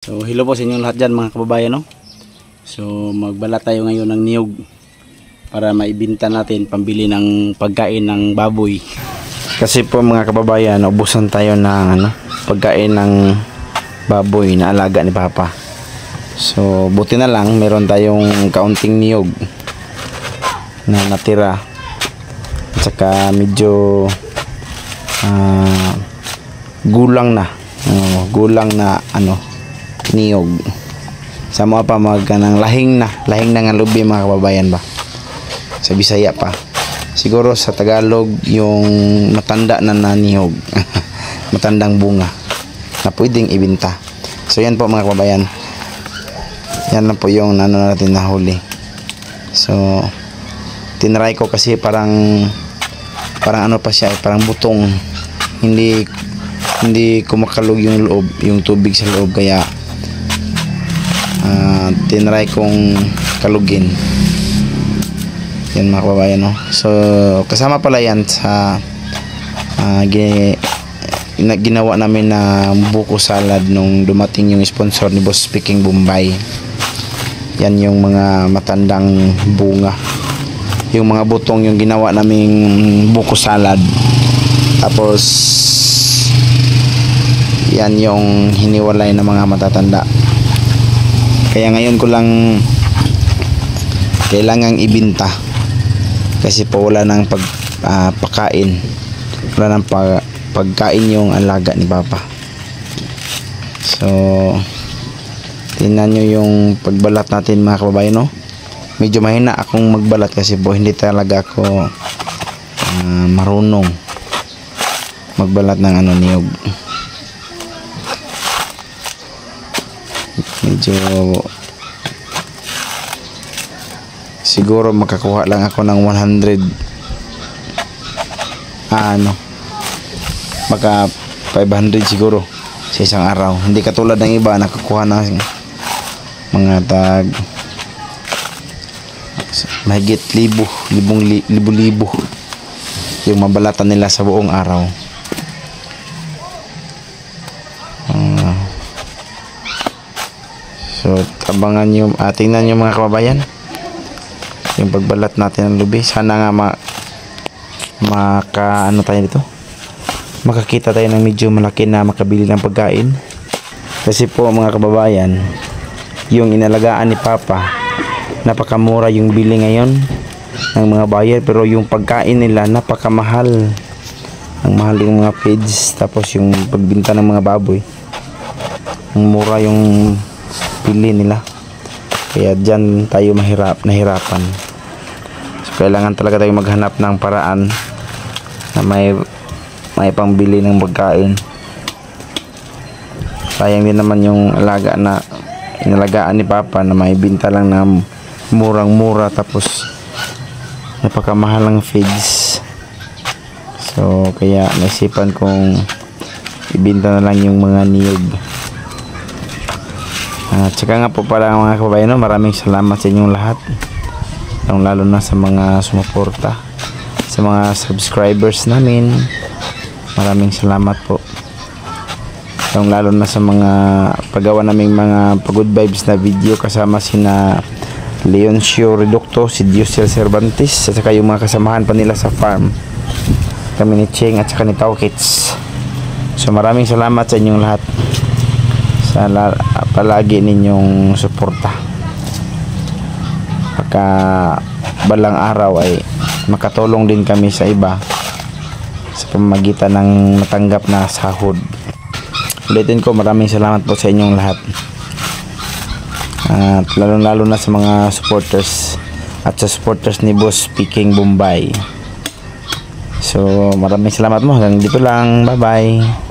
So hello po sa inyong lahat dyan mga kababayan, no? So magbala tayo ngayon ng niyog para maibenta natin pambili ng pagkain ng baboy. Kasi po mga kababayan, ubusan tayo ng pagkain ng baboy na alaga ni Papa. So buti na lang meron tayong kaunting niyog na natira. At saka medyo gulang na niyog. Sa mga pa ng lahing na nga lubi mga kababayan ba. Sa Bisaya pa. Siguro sa Tagalog yung matanda na niyog. Matandang bunga na pwedeng ibenta. So yan po mga kababayan. Yan lang po yung natin nahuli. So tinry ko kasi parang ano pa siya, parang butong. Hindi kumakalog yung loob, yung tubig sa loob, kaya tinry kong kalugin. Yan mga kababayan, no? So kasama pala yan sa ginawa namin na buko salad nung dumating yung sponsor ni Boss Speaking Bombay. Yan yung mga matandang bunga, yung mga butong yung ginawa naming buko salad. Tapos yan yung hiniwalay ng mga matatanda. Kaya ngayon ko lang kailangang ibenta kasi po wala nang pagkain, wala nang pagkain yung alaga ni Papa. So tingnan nyo yung pagbalat natin mga kababayan, no? Medyo mahina akong magbalat kasi po hindi talaga ako marunong magbalat ng niyog. Medyo siguro makakuha lang ako ng 100 baka 500 siguro sa isang araw. Hindi katulad ng iba nakakuha ng mga tag mahigit libo yung mabalatan nila sa buong araw. So abangan nyo, tingnan nyo mga kababayan yung pagbalat natin ng lubi. Sana nga tayo dito, makakita tayo ng medyo malaki na makabili ng pagkain. Kasi po mga kababayan, yung inalagaan ni Papa, napakamura yung bili ngayon ng mga buyer, pero yung pagkain nila napakamahal. Ang mahal yung mga feeds, tapos yung pagbinta ng mga baboy ang mura yung pili nila. Kaya dyan tayo nahirapan. So kailangan talaga tayo maghanap ng paraan na may pangbili ng pagkain. Sayang din naman yung inalagaan ni Papa na may binta lang na murang-mura, tapos napakamahal ng feeds. So kaya naisipan kong ibenta na lang yung mga niyog. At saka nga po pala mga kababayan, maraming salamat sa inyong lahat, lalo na sa mga sumuporta, sa mga subscribers namin. Maraming salamat po, lalo na sa mga paggawa naming mga good vibes na video kasama sina Leoncio Reducto, si Diosel Cervantes, at saka yung mga kasamahan pa nila sa farm, kami ni Cheng at saka ni Tao Kids. So maraming salamat sa inyong lahat, sa palagi ninyong suporta. Pagka balang araw ay makatulong din kami sa iba sa pamamagitan ng natanggap na sahod. Ulitin ko, maraming salamat po sa inyong lahat, at lalo na sa mga supporters at sa supporters ni Boss Speaking Bombay. So maraming salamat mo. Hanggang dito lang. Bye bye.